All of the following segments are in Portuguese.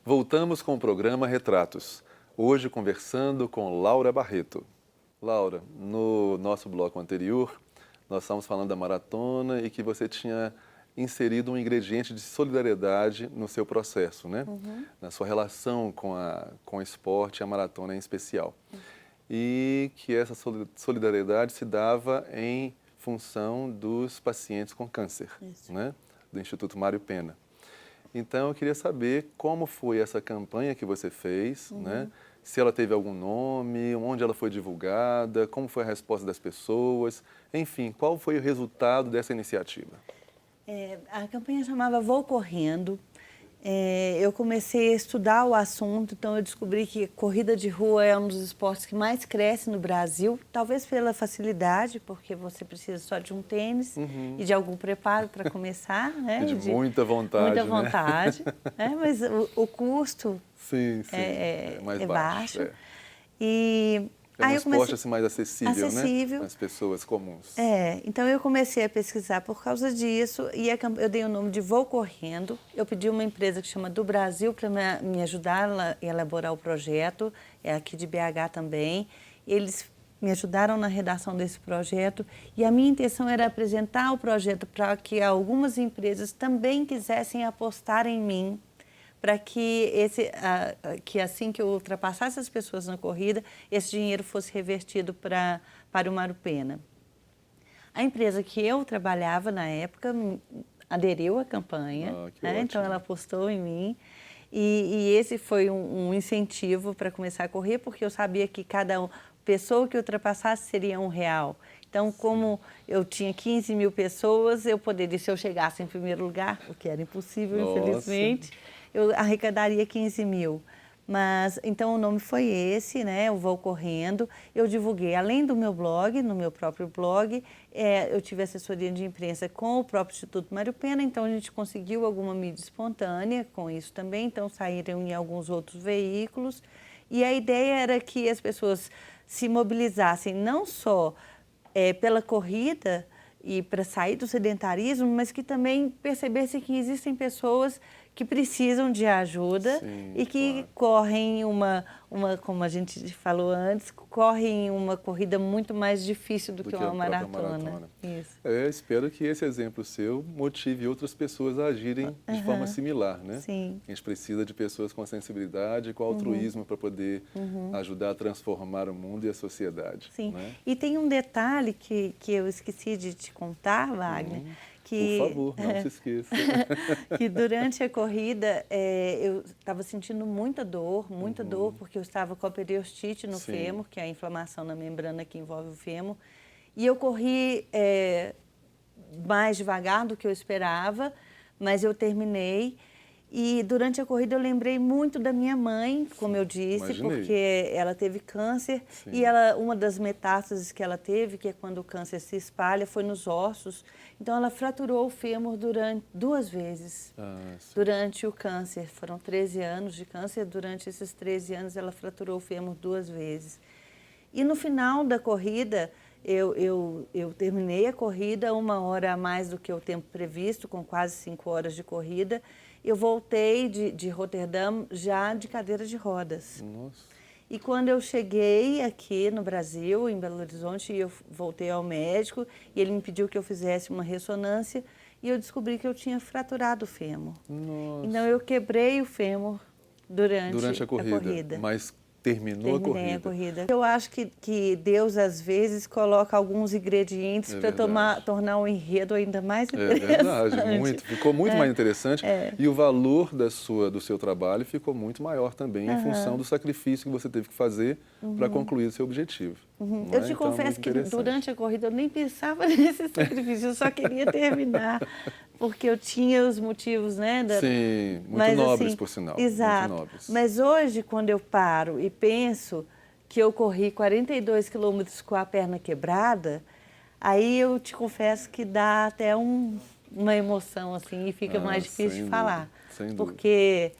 Voltamos com o programa Retratos, hoje conversando com Laura Barreto. Laura, no nosso bloco anterior, nós estávamos falando da maratona e que você tinha inserido um ingrediente de solidariedade no seu processo, né? Na sua relação com o esporte e a maratona em especial. E que essa solidariedade se dava em função dos pacientes com câncer, né? Do Instituto Mário Pena. Então, eu queria saber como foi essa campanha que você fez, né? Se ela teve algum nome, onde ela foi divulgada, como foi a resposta das pessoas, enfim, qual foi o resultado dessa iniciativa? A campanha chamava Vou Correndo. Eu comecei a estudar o assunto, então eu descobri que corrida de rua é um dos esportes que mais cresce no Brasil, talvez pela facilidade, porque você precisa só de um tênis e de algum preparo para começar, né? E de muita vontade, muita né? vontade, né? Mas o custo Sim, é mais baixo. É. E É um esporte assim, mais acessível, né? As pessoas comuns. Então eu comecei a pesquisar por causa disso e eu dei o nome de Vou Correndo. Eu pedi uma empresa que chama Do Brasil para me ajudar a elaborar o projeto, é aqui de BH também. Eles me ajudaram na redação desse projeto e a minha intenção era apresentar o projeto para que algumas empresas também quisessem apostar em mim, para que assim que eu ultrapassasse as pessoas na corrida, esse dinheiro fosse revertido para o Mário Pena. A empresa que eu trabalhava na época aderiu à campanha, né? Então ela apostou em mim e esse foi um incentivo para começar a correr, porque eu sabia que cada pessoa que ultrapassasse seria R$1. Então, como eu tinha 15 mil pessoas, eu poderia, se eu chegasse em primeiro lugar, o que era impossível, infelizmente, eu arrecadaria 15 mil. Mas, então, o nome foi esse, né? Eu Vou Correndo. Eu divulguei, além do meu blog, no meu próprio blog, eu tive assessoria de imprensa com o próprio Instituto Mário Pena, então a gente conseguiu alguma mídia espontânea com isso também, então saíram em alguns outros veículos. E a ideia era que as pessoas se mobilizassem não só pela corrida e para sair do sedentarismo, mas que também percebessem que existem pessoas que precisam de ajuda e que correm como a gente falou antes, correm uma corrida muito mais difícil do que uma maratona. Isso. Eu espero que esse exemplo seu motive outras pessoas a agirem de forma similar, né? Sim. A gente precisa de pessoas com sensibilidade e com altruísmo para poder ajudar a transformar o mundo e a sociedade. Sim. Né? E tem um detalhe que eu esqueci de te contar, Wagner. Por favor, não se esqueça. Que durante a corrida eu estava sentindo muita dor, porque eu estava com a periostite no fêmur, que é a inflamação na membrana que envolve o fêmur. E eu corri mais devagar do que eu esperava, mas eu terminei. E durante a corrida eu lembrei muito da minha mãe, como eu disse, porque ela teve câncer e uma das metástases que ela teve, que é quando o câncer se espalha, foi nos ossos. Então ela fraturou o fêmur duas vezes durante o câncer. Foram 13 anos de câncer, durante esses 13 anos ela fraturou o fêmur 2 vezes. E no final da corrida, eu terminei a corrida 1 hora a mais do que o tempo previsto, com quase 5 horas de corrida. Eu voltei de Roterdã já de cadeira de rodas. Nossa. E quando eu cheguei aqui no Brasil, em Belo Horizonte, eu voltei ao médico e ele me pediu que eu fizesse uma ressonância e eu descobri que eu tinha fraturado o fêmur. Nossa. Então eu quebrei o fêmur durante a corrida. Mas terminou a corrida. Eu acho que Deus, às vezes, coloca alguns ingredientes para tornar o enredo ainda mais interessante. É verdade, ficou muito mais interessante. E o valor do seu trabalho ficou muito maior também, em função do sacrifício que você teve que fazer para concluir o seu objetivo. Eu te confesso que durante a corrida eu nem pensava nesse sacrifício, eu só queria terminar, porque eu tinha os motivos, né? Sim, muito nobres, por sinal. Exato. Muito nobres. Mas hoje, quando eu paro e penso que eu corri 42 quilômetros com a perna quebrada, aí eu te confesso que dá até uma emoção, assim, e fica mais difícil de falar. Sem dúvida. Porque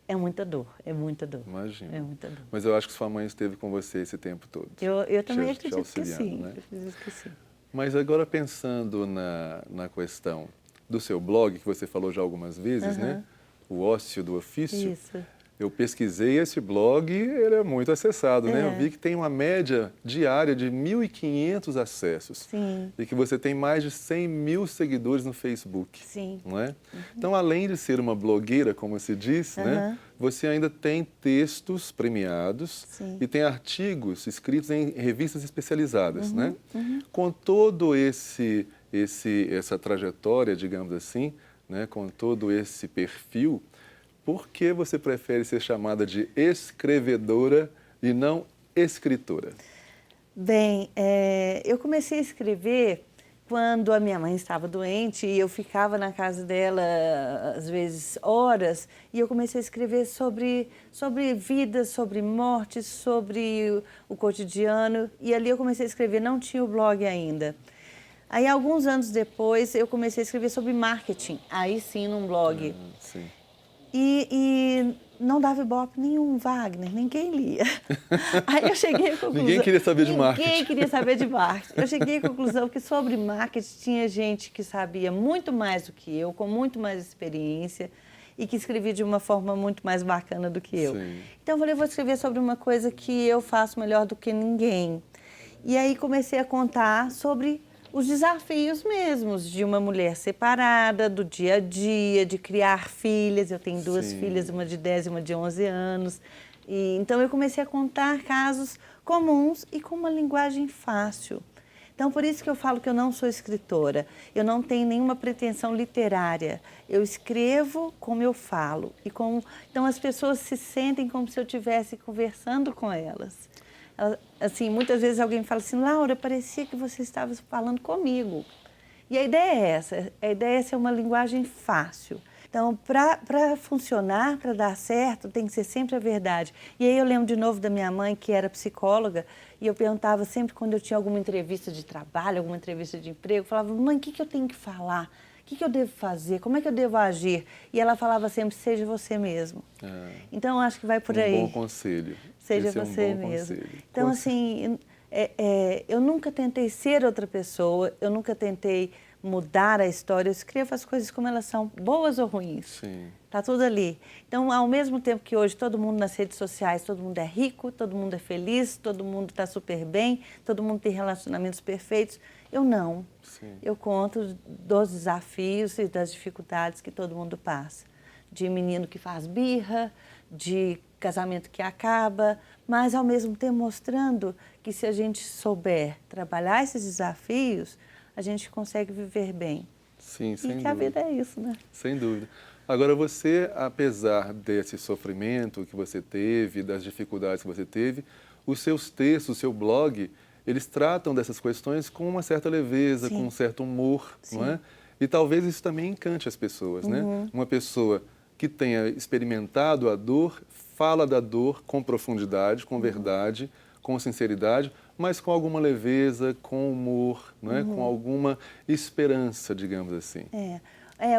é muita dor. Imagina. É muita dor. Mas eu acho que sua mãe esteve com você esse tempo todo. Eu também acredito que sim. Né? Eu acredito que sim. Mas agora pensando na questão do seu blog, que você falou já algumas vezes, né? O ócio do ofício. Isso. Eu pesquisei esse blog, ele é muito acessado, né? Eu vi que tem uma média diária de 1.500 acessos. Sim. E que você tem mais de 100 mil seguidores no Facebook. Sim. Não é? Então, além de ser uma blogueira, como se diz, né? Você ainda tem textos premiados. Sim. E tem artigos escritos em revistas especializadas, né? Com todo essa trajetória, digamos assim, né? Com todo esse perfil, por que você prefere ser chamada de escrevedora e não escritora? Bem, eu comecei a escrever quando a minha mãe estava doente e eu ficava na casa dela, às vezes, horas, e eu comecei a escrever sobre vida, sobre morte, sobre o cotidiano, e ali eu comecei a escrever, não tinha o blog ainda. Aí, alguns anos depois, eu comecei a escrever sobre marketing, aí sim, num blog. Sim. E não dava ibope nenhum, Wagner, ninguém lia. Aí eu cheguei à conclusão... Ninguém queria saber de marketing. Ninguém queria saber de marketing. Eu cheguei à conclusão que sobre marketing tinha gente que sabia muito mais do que eu, com muito mais experiência e que escrevia de uma forma muito mais bacana do que eu. Sim. Então eu falei, vou escrever sobre uma coisa que eu faço melhor do que ninguém. E aí comecei a contar sobre os desafios mesmos de uma mulher separada, do dia a dia, de criar filhas. Eu tenho duas filhas, uma de 10 e uma de 11 anos. E, então, eu comecei a contar casos comuns e com uma linguagem fácil. Então, por isso que eu falo que eu não sou escritora. Eu não tenho nenhuma pretensão literária. Eu escrevo como eu falo. Então, as pessoas se sentem como se eu estivesse conversando com elas. Assim, muitas vezes alguém fala assim, Laura, parecia que você estava falando comigo. E a ideia é essa, a ideia é ser uma linguagem fácil. Então, para funcionar, para dar certo, tem que ser sempre a verdade. E aí eu lembro de novo da minha mãe, que era psicóloga, e eu perguntava sempre quando eu tinha alguma entrevista de trabalho, alguma entrevista de emprego, eu falava, mãe, o que eu tenho que falar? O que eu devo fazer? Como é que eu devo agir? E ela falava sempre, seja você mesmo. Então, acho que vai por aí. Um bom conselho. Seja Esse você é um bom mesmo. conselho. Então, assim, eu nunca tentei ser outra pessoa, eu nunca tentei mudar a história, eu escrevo as coisas como elas são, boas ou ruins. Sim. Tá tudo ali. Então, ao mesmo tempo que hoje todo mundo nas redes sociais, todo mundo é rico, todo mundo é feliz, todo mundo está super bem, todo mundo tem relacionamentos perfeitos, eu não. Sim. Eu conto dos desafios e das dificuldades que todo mundo passa. De menino que faz birra, de casamento que acaba, mas ao mesmo tempo mostrando que se a gente souber trabalhar esses desafios, a gente consegue viver bem. Sim, sem dúvida. E que a vida é isso, né? Sem dúvida. Agora, você, apesar desse sofrimento que você teve, das dificuldades que você teve, os seus textos, o seu blog, eles tratam dessas questões com uma certa leveza, com um certo humor, não é? E talvez isso também encante as pessoas, né? Uma pessoa que tenha experimentado a dor, fala da dor com profundidade, com verdade, com sinceridade, mas com alguma leveza, com humor, não é? Com alguma esperança, digamos assim.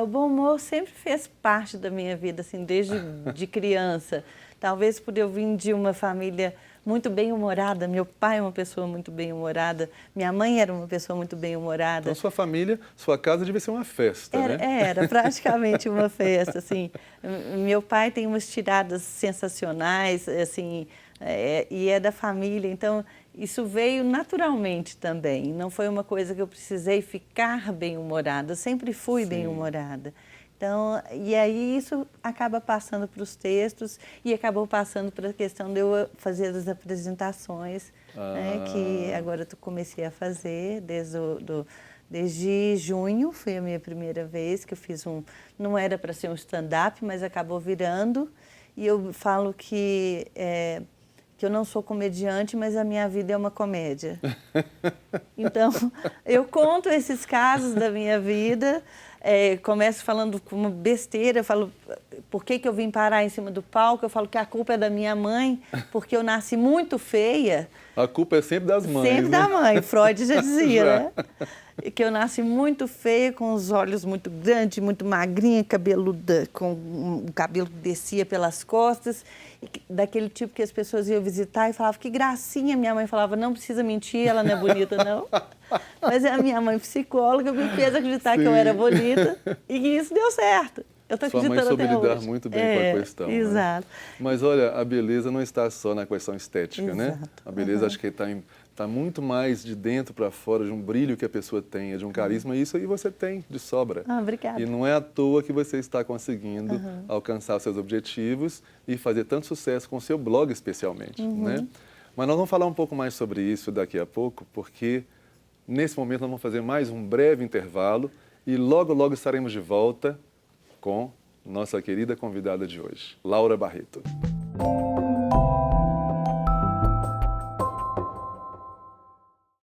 O bom humor sempre fez parte da minha vida, assim, desde de criança. Talvez por eu vir de uma família muito bem-humorada. Meu pai é uma pessoa muito bem-humorada, minha mãe era uma pessoa muito bem-humorada. Então, sua família, sua casa devia ser uma festa, né? Era praticamente uma festa, assim. Meu pai tem umas tiradas sensacionais, assim, e é da família, então isso veio naturalmente também. Não foi uma coisa que eu precisei ficar bem-humorada, eu sempre fui bem-humorada. Então, e aí isso acaba passando para os textos e acabou passando para a questão de eu fazer as apresentações, né, que agora eu comecei a fazer desde junho, foi a minha primeira vez que eu fiz não era para ser um stand-up, mas acabou virando. E eu falo que eu não sou comediante, mas a minha vida é uma comédia. Então, eu conto esses casos da minha vida, começo falando com uma besteira, falo por que eu vim parar em cima do palco, eu falo que a culpa é da minha mãe, porque eu nasci muito feia. A culpa é sempre das mães, sempre né? da mãe, Freud já dizia, né? Que eu nasci muito feia, com os olhos muito grandes, muito magrinha, cabeluda, com um cabelo que descia pelas costas, daquele tipo que as pessoas iam visitar e falavam, que gracinha. Minha mãe falava, não precisa mentir, ela não é bonita, não. Mas a minha mãe, psicóloga, me fez acreditar que eu era bonita e que isso deu certo. Eu tô Sua mãe acreditando soube até lidar hoje. muito bem com a questão, né? Exato. Mas olha, a beleza não está só na questão estética, né? Exato. A beleza acho que está muito mais de dentro para fora, de um brilho que a pessoa tem, de um carisma, e isso aí você tem de sobra. Ah, obrigada. E não é à toa que você está conseguindo alcançar os seus objetivos e fazer tanto sucesso com o seu blog especialmente, né? Mas nós vamos falar um pouco mais sobre isso daqui a pouco, porque nesse momento nós vamos fazer mais um breve intervalo e logo, logo estaremos de volta com nossa querida convidada de hoje, Laura Barreto.